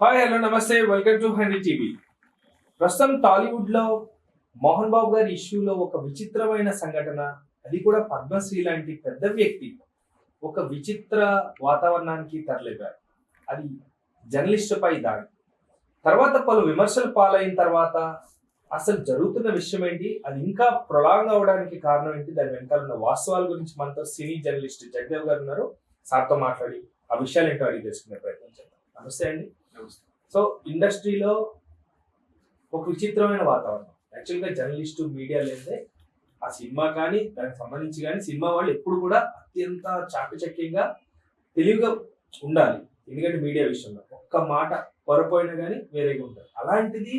Hi hello నమస్తే welcome to honey TV. ప్రస్తుతం టాలీవుడ్ లో మోహన్ బాబు గారి ఇష్యూలో ఒక విచిత్రమైన సంఘటన, అది కూడా పద్మశ్రీ లాంటి పెద్ద వ్యక్తి ఒక విచిత్ర వాతావరణానికి తరలిపారు. అది జర్నలిస్టుపై దాడి. తర్వాత పలు విమర్శలు పాలైన తర్వాత అసలు జరుగుతున్న విషయం ఏంటి, అది ఇంకా ప్రొలాంగ్ అవడానికి కారణం ఏంటి, దాని వెనకాల ఉన్న వాస్తవాల గురించి మనతో సినీ జర్నలిస్ట్ జగదేవ్ గారు ఉన్నారు. సార్తో మాట్లాడి ఆ విషయాలు ఏంటో అడిగి తెలుసుకునే ప్రయత్నం చేద్దాం. నమస్తే అండి. సో ఇండస్ట్రీలో ఒక విచిత్రమైన వాతావరణం. యాక్చువల్గా జర్నలిస్టు మీడియా లేదే ఆ సినిమా కానీ దానికి సంబంధించి కానీ సినిమా వాళ్ళు ఎప్పుడు కూడా అత్యంత చాకచక్యంగా తెలివిగా ఉండాలి. ఎందుకంటే మీడియా విషయంలో ఒక్క మాట పొరపోయినా కానీ వేరేగా ఉంటారు. అలాంటిది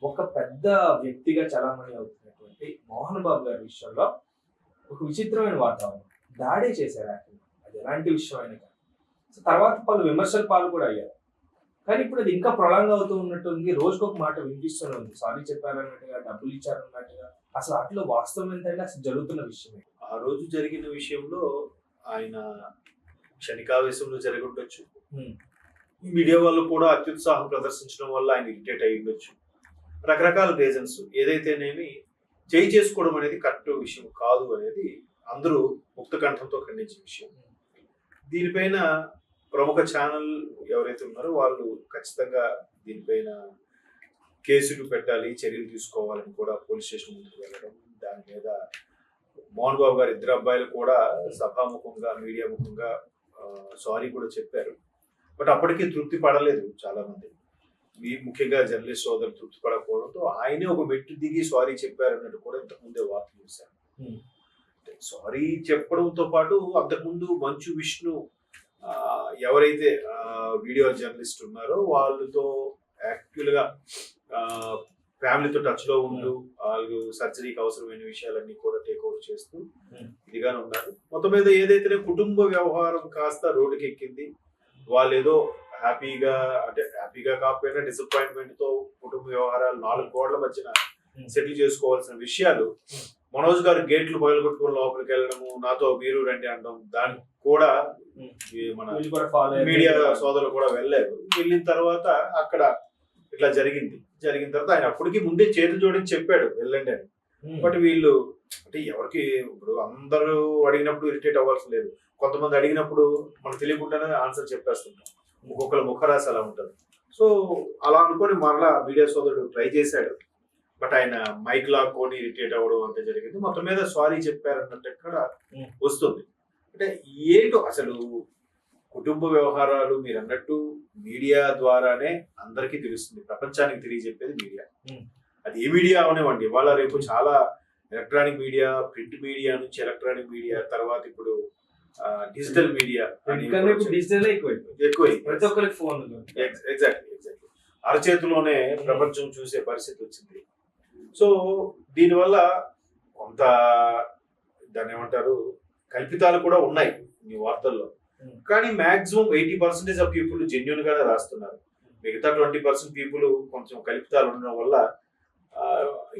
ఒక పెద్ద వ్యక్తిగా చలామణి అవుతున్నటువంటి మోహన్ బాబు గారి విషయంలో ఒక విచిత్రమైన వాతావరణం. దాడే చేశారు యాక్చువల్గా. అది ఎలాంటి విషయం అయినా కానీ. సో తర్వాత పలు విమర్శల పాలు కూడా అయ్యారు. కానీ ఇప్పుడు అది ఇంకా ప్రొలాంగ్ అవుతూ ఉన్నట్టుంది. రోజుకొక మాట వినిపిస్తూనే ఉంది. సారీ చెప్పారన్నట్టుగా, డబ్బులు ఇచ్చారన్నట్టుగా. అసలు అట్లా వాస్తవం ఏంటంటే అసలు జరుగుతున్న విషయమే. ఆ రోజు జరిగిన విషయంలో ఆయన క్షణికావేశంలో జరిగి ఉండొచ్చు. మీడియా వాళ్ళు కూడా అత్యుత్సాహం ప్రదర్శించడం వల్ల ఆయన ఇరిటేట్ అయి ఉండొచ్చు. రకరకాల రీజన్స్. ఏదైతేనేమి చేయి చేసుకోవడం అనేది కరెక్ట్ విషయం కాదు అనేది అందరూ ముక్త కంఠంతో ఖండించే విషయం. దీనిపైన ప్రముఖ ఛానల్ ఎవరైతే ఉన్నారో వాళ్ళు ఖచ్చితంగా దీనిపైన కేసులు పెట్టాలి, చర్యలు తీసుకోవాలని కూడా పోలీస్ స్టేషన్ ముందుకు వెళ్ళడం, దాని మీద మోహన్ బాబు గారు ఇద్దరు అబ్బాయిలు కూడా సభాముఖంగా మీడియా ముఖంగా సారీ కూడా చెప్పారు. బట్ అప్పటికీ తృప్తి పడలేదు చాలా మంది, ముఖ్యంగా జర్నలిస్ట్ సోదరులు తృప్తి పడకపోవడంతో ఆయనే ఒక మెట్టు దిగి సారీ చెప్పారు అన్నట్టు కూడా ఇంతకుముందే వార్తలు చూశారు. సారీ చెప్పడంతో పాటు అంతకుముందు మంచు విష్ణు ఎవరైతే వీడియో జర్నలిస్ట్ ఉన్నారో వాళ్ళతో యాక్చువల్గా ఫ్యామిలీతో టచ్ లో ఉంటూ వాళ్ళు సర్జరీకి అవసరమైన విషయాలన్నీ కూడా టేక్ ఓవర్ చేస్తూ ఇదిగానే ఉన్నారు. మొత్తం మీద ఏదైతే కుటుంబ వ్యవహారం కాస్త రోడ్డుకి ఎక్కింది. వాళ్ళు ఏదో హ్యాపీగా, అంటే హ్యాపీగా కాకపోయినా డిసప్పాయింట్మెంట్ తో కుటుంబ వ్యవహారాలు 4 గోడల మధ్యన సెటిల్ చేసుకోవాల్సిన విషయాలు మనోజ్ గారు గేట్లు బయలుగొట్టుకుని లోపలికి వెళ్ళడము, నాతో మీరు రండి అనడం, దానికి కూడా మన మీడియా సోదరులు కూడా వెళ్ళారు. వెళ్ళిన తర్వాత అక్కడ ఇట్లా జరిగింది. జరిగిన తర్వాత ఆయన అప్పటికి ముందే చేతులు జోడించి చెప్పాడు వెళ్ళండి అని. బట్ వీళ్ళు అంటే ఎవరికి ఇప్పుడు అందరూ అడిగినప్పుడు ఇరిటేట్ అవ్వాల్సి లేదు. కొంతమంది అడిగినప్పుడు మనకు తెలియకుండానే ఆన్సర్ చెప్పేస్తుంటాం. ఒక్కొక్కరు ముఖరాశి అలా ఉంటుంది. సో అలా అనుకొని మరలా మీడియా సోదరుడు ట్రై చేశాడు. బట్ ఆయన మైక్ లాక్కొని ఇరిటేట్ అవ్వడం అంతా జరిగింది. మొత్తం మీద సారీ చెప్పారన్నట్టు ఎక్కడ వస్తుంది. అంటే ఏంటో అసలు కుటుంబ వ్యవహారాలు మీరు అన్నట్టు మీడియా ద్వారానే అందరికీ తెలుస్తుంది. ప్రపంచానికి తెలియజెప్పేది మీడియా. అది ఏ మీడియా అవనివ్వండి. ఇవాళ రేపు చాలా ఎలక్ట్రానిక్ మీడియా, ప్రింట్ మీడియా నుంచి ఎలక్ట్రానిక్ మీడియా, తర్వాత ఇప్పుడు డిజిటల్ మీడియా ఎక్కువై ప్రతి ఒక్కరికి ఫోన్. ఎగ్జాక్ట్లీ అరచేతిలోనే ప్రపంచం చూసే పరిస్థితి వచ్చింది. సో దీనివల్ల కొంత దాన్ని ఏమంటారు కల్పితాలు కూడా ఉన్నాయి ఈ వార్తల్లో. కానీ మాక్సిమం 80% ఆఫ్ పీపుల్ జెన్యున్ గానే రాస్తున్నారు. మిగతా 20% పీపుల్ కొంచెం కల్పితాలు ఉండడం వల్ల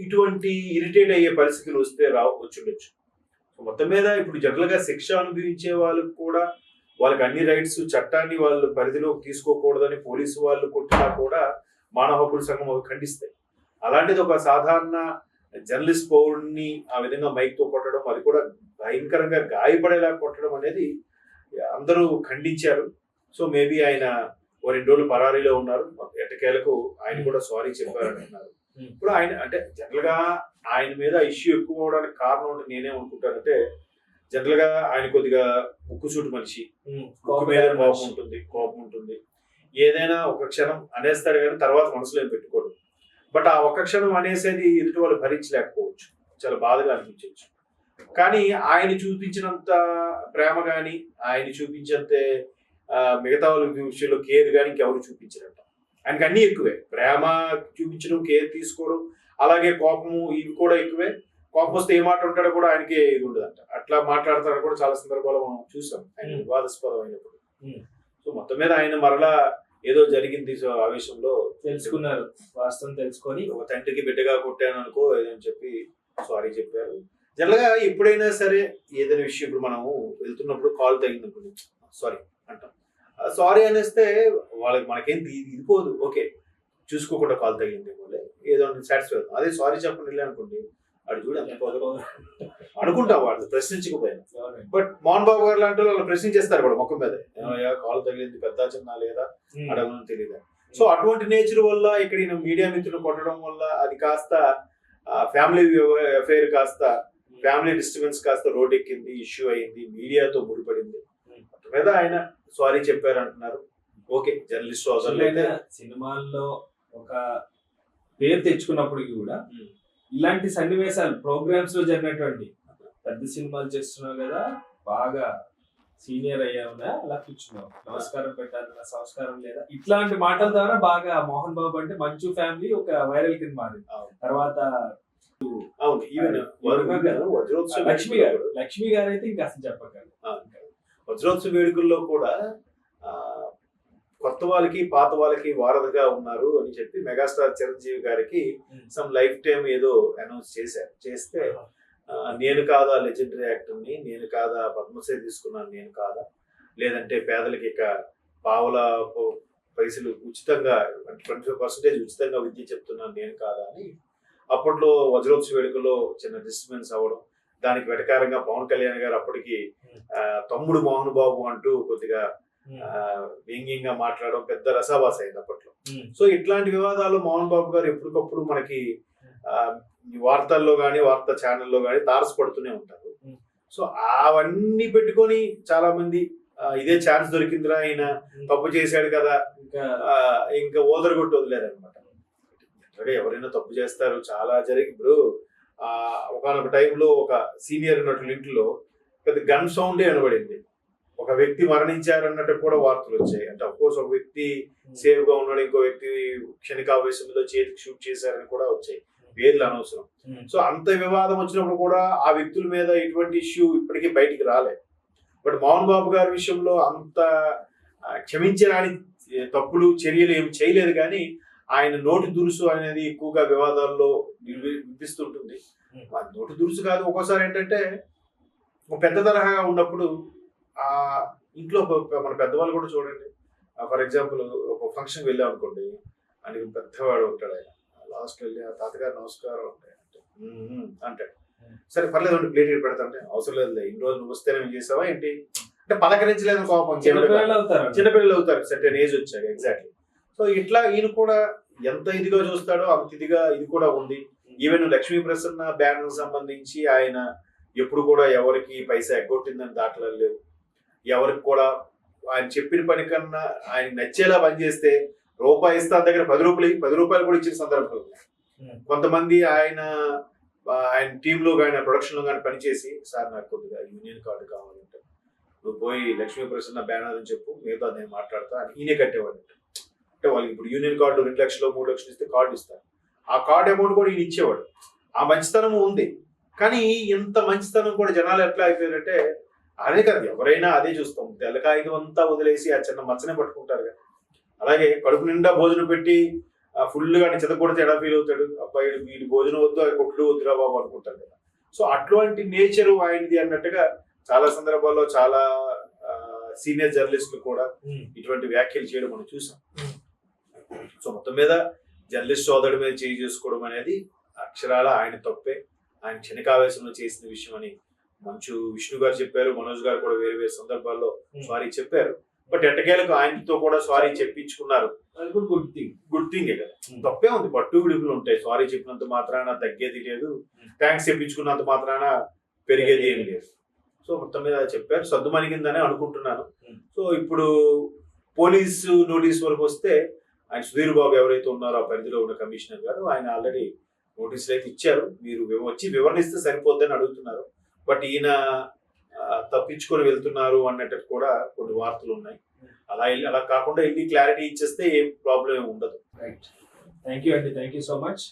ఇటువంటి ఇరిటేట్ అయ్యే పరిస్థితులు వస్తే వచ్చుండొచ్చు. మొత్తం మీద ఇప్పుడు జనరల్ గా శిక్ష అనుభవించే వాళ్ళకు కూడా వాళ్ళకి అన్ని రైట్స్, చట్టాన్ని వాళ్ళు పరిధిలోకి తీసుకోకూడదని పోలీసు వాళ్ళు కొట్టినా కూడా మానవ హక్కుల సంఘం అవి ఖండిస్తాయి. అలాంటిది ఒక సాధారణ జర్నలిస్ట్ పౌరుడిని ఆ విధంగా మైక్ తో కొట్టడం, అది కూడా భయంకరంగా గాయపడేలా కొట్టడం అనేది అందరూ ఖండించారు. సో మేబీ ఆయన 2 రోజులు పరారీలో ఉన్నారు. ఎట్టకేలకు ఆయన కూడా సారీ చెప్పారంటున్నారు. ఇప్పుడు ఆయన అంటే జనరల్ గా ఆయన మీద ఇష్యూ ఎక్కువ అవడానికి కారణం నేనే అనుకుంటానంటే, జనరల్ గా ఆయన కొద్దిగా ముక్కుసూటి మనిషి, మీద కోపం ఉంటుంది. ఏదైనా ఒక క్షణం అనేస్తాడు కానీ తర్వాత మనసులో ఏం పెట్టుకోడు. బట్ ఆ ఒక్క క్షణం అనేసేది ఎదుటి వాళ్ళు భరించలేకపోవచ్చు, చాలా బాధగా అనిపించవచ్చు. కానీ ఆయన చూపించినంత ప్రేమ కానీ, ఆయన చూపించంతే మిగతా వాళ్ళ విషయంలో కేర్ కానీ ఇంకెవరు చూపించారంట. ఆయనకి అన్ని ఎక్కువే, ప్రేమ చూపించడం, కేర్ తీసుకోవడం, అలాగే కోపము ఇవి కూడా ఎక్కువే. కోపం వస్తే ఏ మాట ఉంటాడో కూడా ఆయనకే ఇది ఉండదంట. అట్లా మాట్లాడతాడు కూడా చాలా సందర్భాలు మనం చూసాం ఆయన వివాదాస్పదం అయినప్పుడు. సో మొత్తం మీద ఆయన మరలా ఏదో జరిగింది ఆవేశంలో తెలుసుకున్నారు, వాస్తవం తెలుసుకొని ఒక తండ్రికి బిడ్డగా కొట్టాను అనుకో ఏదని చెప్పి సారీ చెప్పారు. జనరల్ గా ఎప్పుడైనా సరే ఏదైనా విషయం, ఇప్పుడు మనము వెళ్తున్నప్పుడు కాల్ తగిలినప్పుడు సారీ అంటాం. సారీ అనేస్తే వాళ్ళకి మనకేం ఇదిపోదు, ఓకే చూసుకోకుండా కాల్ తగిలింది ఏదో సాటిస్ఫై అవుతుంది. అదే సారీ చెప్పండి వెళ్ళి అనుకోండి, వాడు చూడు ఎంత పోదు అనుకుంటాం, వాడు ప్రశ్నించకపోయినా. బట్ మోహన్ బాబు గారు లాంటి వాళ్ళు ప్రశ్నించేస్తారు కూడా మొక్క మీద, కాల్ తగిలింది పెద్ద చిన్న లేదా అడగని తెలియదు. సో అటువంటి నేచర్ వల్ల ఇక్కడ ఈయన మీడియా మిత్రులు కొట్టడం వల్ల అది కాస్త ఫ్యామిలీ అఫైర్ కాస్త ఫ్యామిలీ డిస్టర్బెన్స్ కాస్త రోడ్ ఎక్కింది, ఇష్యూ అయింది, మీడియాతో ముడిపడింది. మీద ఆయన సారీ చెప్పారు అంటున్నారు. ఓకే, జర్నలిస్ట్ సినిమాల్లో ఒక పేరు తెచ్చుకున్నప్పటికీ కూడా ఇలాంటి సన్నివేశాలు ప్రోగ్రామ్స్ లో జరిగినటువంటి పెద్ద సినిమాలు చేస్తున్నావు కదా, బాగా సీనియర్ అయ్యావునా, అలా కూర్చున్నావు, నమస్కారం పెట్టాలన్న సంస్కారం లేదా, ఇట్లాంటి మాటల ద్వారా బాగా మోహన్ బాబు అంటే మంచు ఫ్యామిలీ ఒక వైరల్ కింద మారింది. తర్వాత లక్ష్మి గారు అయితే ఇంకా అసలు చెప్పగలరు. వజ్రోత్సవ వేడుకల్లో కూడా కొత్త వాళ్ళకి పాత వాళ్ళకి వారధిగా ఉన్నారు అని చెప్పి మెగాస్టార్ చిరంజీవి గారికి సమ్ లైఫ్ టైం ఏదో అనౌన్స్ చేస్తే నేను కాదా లెజెండరీ యాక్టర్ని, నేను కాదా పద్మశ్రీ తీసుకున్నాను, నేను కాదా, లేదంటే పేదలకి ఇక పావుల పైసలు ఉచితంగా 25% ఉచితంగా విద్య చెప్తున్నాను, నేను కాదా అని అప్పట్లో వజ్రోత్సవ వేడుకలో చిన్న డిస్టర్బెన్స్ అవ్వడం, దానికి వెటకారంగా పవన్ కళ్యాణ్ గారు అప్పటికి తమ్ముడు మోహన్ బాబు అంటూ కొద్దిగా వ్యంగ్యంగా మాట్లాడడం పెద్ద రసాభాస అయింది అప్పట్లో. సో ఇట్లాంటి వివాదాలు మోహన్ బాబు గారు ఎప్పటికప్పుడు మనకి వార్తల్లో గానీ వార్తా ఛానల్లో గానీ తారసపడుతూనే ఉంటారు. సో అవన్నీ పెట్టుకొని చాలా మంది ఇదే ఛాన్స్ దొరికిందిరా, ఆయన తప్పు చేశాడు కదా ఇంకా ఓదరగొట్టి వదిలేరు అనమాట. ఎవరైనా తప్పు చేస్తారు, చాలా జరిగి ఇప్పుడు ఒకనొక టైంలో ఒక సీనియర్ నటుల ఇంట్లో పెద్ద గన్ సౌండే వినబడింది, ఒక వ్యక్తి మరణించారన్నట్టు కూడా వార్తలు వచ్చాయి. అంటే అఫ్కోర్స్ ఒక వ్యక్తి సేఫ్ గా ఉన్నాడు, ఇంకో వ్యక్తి క్షణికావేశంలో చేతికి షూట్ చేశారని కూడా వచ్చాయి, పేర్లు అనవసరం. సో అంత వివాదం వచ్చినప్పుడు కూడా ఆ వ్యక్తుల మీద ఎటువంటి ఇష్యూ ఇప్పటికీ బయటికి రాలేదు. బట్ మోహన్ బాబు గారి విషయంలో అంత క్షమించరాని తప్పులు చర్యలు ఏమి చేయలేదు, కానీ ఆయన నోటి దురుసు అనేది ఎక్కువగా వివాదాల్లో వినిపిస్తుంటుంది. నోటి దురుసు కాదు, ఒక్కోసారి ఏంటంటే ఒక పెద్ద తరహాగా ఉన్నప్పుడు ఆ ఇంట్లో మన పెద్దవాళ్ళు కూడా చూడండి, ఫర్ ఎగ్జాంపుల్ ఒక ఫంక్షన్కి వెళ్ళాం అనుకోండి, అని పెద్దవాడు ఉంటాడు, ఆయన లాస్ట్ వెళ్ళి ఆ తాతగారు నమస్కారం అంటాడు, సరే పర్లేదు ప్లేట్ పెడతాంటే అవసరం లేదు, ఇన్ని రోజులు నువ్వు వస్తేనే ఏం చేసావా ఏంటి అంటే పలకరించలేదు కోపం, చిన్నపిల్లలు అవుతారు సర్టెన్ ఏజ్ వచ్చాక ఎగ్జాక్ట్లీ. సో ఇట్లా ఈయన కూడా ఎంత ఇదిగా చూస్తాడో అంత ఇదిగా ఇది కూడా ఉంది. ఈవెన్ లక్ష్మీ ప్రసన్న బ్యానర్ సంబంధించి ఆయన ఎప్పుడు కూడా ఎవరికి పైసా ఎగ్గొట్టిందని దాఖలాలు లేవు, ఎవరికి కూడా ఆయన చెప్పిన పని కన్నా ఆయన నచ్చేలా పనిచేస్తే రూపాయి ఇస్తే దగ్గర 10 రూపాయలు కూడా ఇచ్చిన సందర్భాలు ఉన్నాయి. కొంతమంది ఆయన టీంలో కానీ ప్రొడక్షన్ లో కానీ పనిచేసి, సార్ నాకు కొద్దిగా యూనియన్ కార్డు కావాలంటే నువ్వు పోయి లక్ష్మీ ప్రసన్న బ్యానర్ అని చెప్పు, మిగతా నేను మాట్లాడతా అని ఈయనే కట్టేవాడు. అంటే వాళ్ళకి ఇప్పుడు యూనియన్ కార్డు 2 లక్షలు 3 లక్షలు ఇస్తే కార్డు ఇస్తారు, ఆ కార్డు అమౌంట్ కూడా ఈయన ఇచ్చేవాడు. ఆ మంచితనం ఉంది, కానీ ఇంత మంచితనం కూడా జనాలు ఎట్లా అయిపోయారంటే అదే కాదు, ఎవరైనా అదే చూస్తాం, తెల్లకాయలు అంతా వదిలేసి ఆ చిన్న మచ్చనే పట్టుకుంటారు కదా. అలాగే కడుపు నిండా భోజనం పెట్టి ఫుల్ గా చెదకొడితే ఎలా ఫీల్ అవుతాడు, అబ్బాయి వీడి భోజనం వద్దు అది కొట్లు వద్దురా బాబు అనుకుంటారు కదా. సో అట్లాంటి నేచరు ఆయనది అన్నట్టుగా చాలా సందర్భాల్లో చాలా సీనియర్ జర్నలిస్టులు కూడా ఇటువంటి వ్యాఖ్యలు చేయడం మనం చూసాం. సో మొత్తం మీద జర్నలిస్ట్ సోదరుడి మీద చేయి చేసుకోవడం అనేది అక్షరాల ఆయన తప్పే, ఆయన క్షణికావేశంలో చేసిన విషయం అని మంచు విష్ణు గారు చెప్పారు, మనోజ్ గారు కూడా వేరే వేరే సందర్భాల్లో సారీ చెప్పారు. బట్ ఎట్టకేలకు ఆయనతో కూడా సారీ చెప్పించుకున్నారు, గుడ్ థింగ్ కదా. తప్పే ఉంది, పట్టు విడుపులు ఉంటాయి, సారీ చెప్పినంత మాత్రాన తగ్గేది లేదు, థ్యాంక్స్ చెప్పించుకున్నంత మాత్రాన పెరిగేది ఏమి లేదు. సో మొత్తం మీద చెప్పారు, సర్దుమణిగిందని అనుకుంటున్నాను. సో ఇప్పుడు పోలీసు నోటీస్ వరకు వస్తే ఆయన సుధీర్ బాబు ఎవరైతే ఉన్నారో ఆ పరిధిలో ఉన్న కమిషనర్ గారు ఆయన ఆల్రెడీ నోటీసులు అయితే ఇచ్చారు, మీరు వచ్చి వివరణిస్తే సరిపోద్దని అడుగుతున్నారు. బట్ ఈయన తప్పించుకొని వెళ్తున్నారు అన్నట్టు కూడా కొన్ని వార్తలు ఉన్నాయి. అలా కాకుండా ఇది క్లారిటీ ఇచ్చేస్తే ఏం ప్రాబ్లం ఉండదు. రైట్, థ్యాంక్ యూ అండి, థ్యాంక్ యూ సో మచ్.